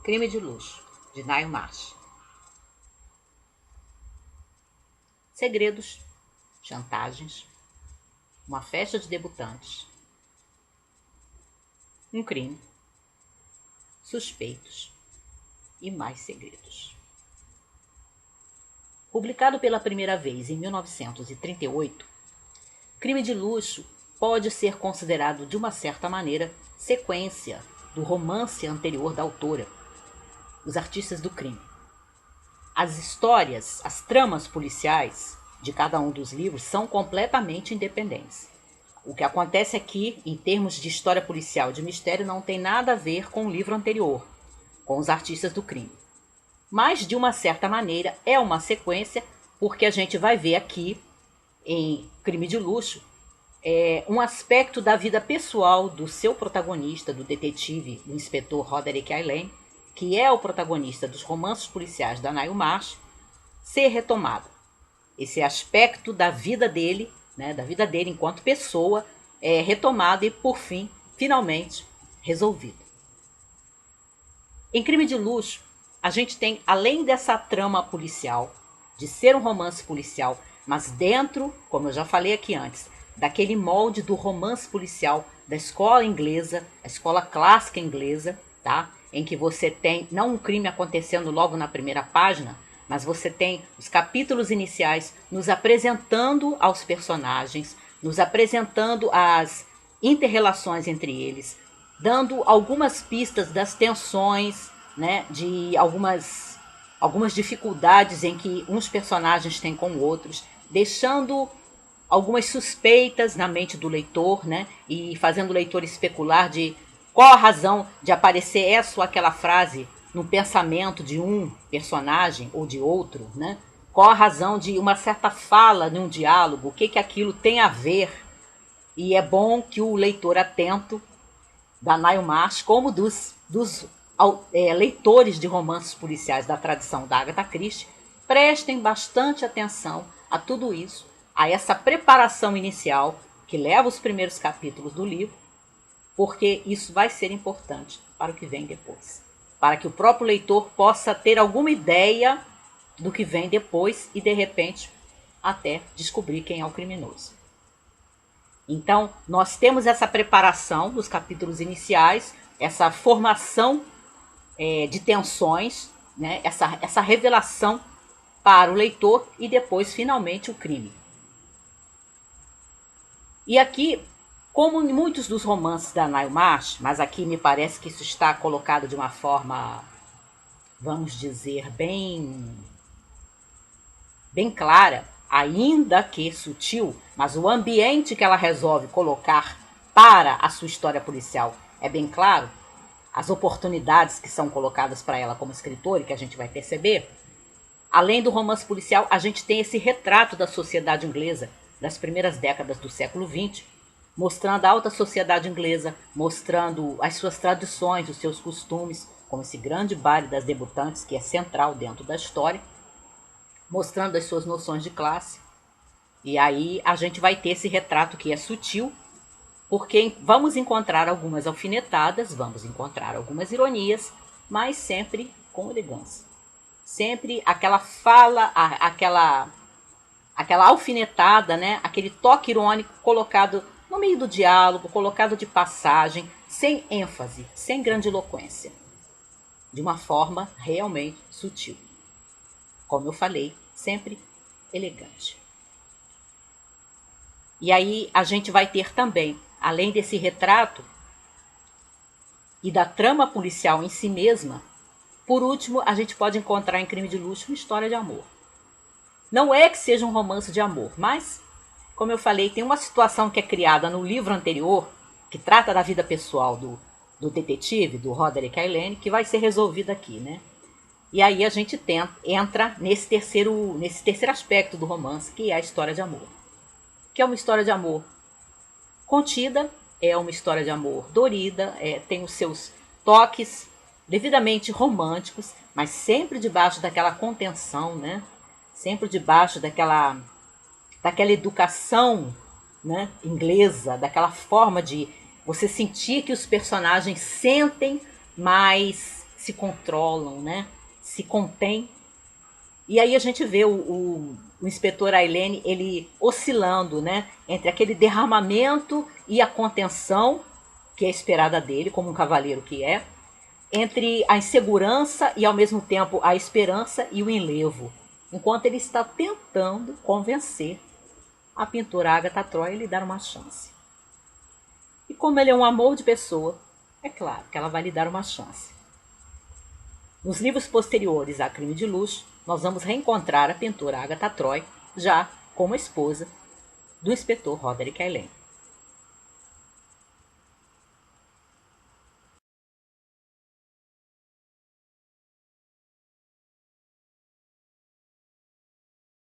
Crime de Luxo, de Ngaio Marsh. Segredos, chantagens, uma festa de debutantes, um crime, suspeitos e mais segredos. Publicado pela primeira vez em 1938, Crime de Luxo pode ser considerado, de uma certa maneira, sequência do romance anterior da autora, Os Artistas do Crime. As histórias, as tramas policiais de cada um dos livros são completamente independentes. O que acontece aqui, em termos de história policial de mistério, não tem nada a ver com o livro anterior, com Os Artistas do Crime. Mas, de uma certa maneira, é uma sequência, porque a gente vai ver aqui, em Crime de Luxo, um aspecto da vida pessoal do seu protagonista, do detetive, do inspetor Roderick Aylen, que é o protagonista dos romances policiais da Ngaio Marsh, ser retomado. Esse aspecto da vida dele, né, da vida dele enquanto pessoa, é retomado e, por fim, finalmente, resolvido. Em Crime de Luxo, a gente tem, além dessa trama policial, de ser um romance policial, mas dentro, como eu já falei aqui antes, daquele molde do romance policial da escola inglesa, a escola clássica inglesa, tá? Em que você tem não um crime acontecendo logo na primeira página, mas você tem os capítulos iniciais nos apresentando aos personagens, nos apresentando as interrelações entre eles, dando algumas pistas das tensões, né, de algumas dificuldades em que uns personagens têm com outros, deixando algumas suspeitas na mente do leitor, né, e fazendo o leitor especular de qual a razão de aparecer essa ou aquela frase no pensamento de um personagem ou de outro, né? Qual a razão de uma certa fala num diálogo, o que aquilo tem a ver. E é bom que o leitor atento da Ngaio Marsh, como dos leitores de romances policiais da tradição da Agatha Christie, prestem bastante atenção a tudo isso, a essa preparação inicial que leva os primeiros capítulos do livro, porque isso vai ser importante para o que vem depois, para que o próprio leitor possa ter alguma ideia do que vem depois e, de repente, até descobrir quem é o criminoso. Então, nós temos essa preparação dos capítulos iniciais, essa formação de tensões, né? essa revelação para o leitor e depois, finalmente, o crime. E aqui, como em muitos dos romances da Ngaio Marsh, mas aqui me parece que isso está colocado de uma forma, vamos dizer, bem clara, ainda que sutil, mas o ambiente que ela resolve colocar para a sua história policial é bem claro, as oportunidades que são colocadas para ela como escritora e que a gente vai perceber. Além do romance policial, a gente tem esse retrato da sociedade inglesa das primeiras décadas do século XX, mostrando a alta sociedade inglesa, mostrando as suas tradições, os seus costumes, como esse grande baile das debutantes, que é central dentro da história, mostrando as suas noções de classe. E aí a gente vai ter esse retrato que é sutil, porque vamos encontrar algumas alfinetadas, vamos encontrar algumas ironias, mas sempre com elegância. Sempre aquela fala, aquela alfinetada, né? Aquele toque irônico colocado no meio do diálogo, colocado de passagem, sem ênfase, sem grandiloquência, de uma forma realmente sutil. Como eu falei, sempre elegante. E aí a gente vai ter também, além desse retrato e da trama policial em si mesma, por último, a gente pode encontrar em Crime de Luxo uma história de amor. Não é que seja um romance de amor, mas, como eu falei, tem uma situação que é criada no livro anterior, que trata da vida pessoal do detetive, do Roderick Aylen, que vai ser resolvida aqui, né? E aí a gente entra nesse terceiro aspecto do romance, que é a história de amor. Que é uma história de amor contida, é uma história de amor dorida, tem os seus toques devidamente românticos, mas sempre debaixo daquela contenção, né? Sempre debaixo daquela educação, né, inglesa, daquela forma de você sentir que os personagens sentem, mas se controlam, né? Se contêm. E aí a gente vê o inspetor Ailene, ele oscilando, né? Entre aquele derramamento e a contenção, que é esperada dele, como um cavaleiro que é, entre a insegurança e ao mesmo tempo a esperança e o enlevo, enquanto ele está tentando convencer a pintora Agatha Troy a lhe dar uma chance. E como ele é um amor de pessoa, é claro que ela vai lhe dar uma chance. Nos livros posteriores a Crime de Luxo, nós vamos reencontrar a pintora Agatha Troy já como esposa do inspetor Roderick Ailene.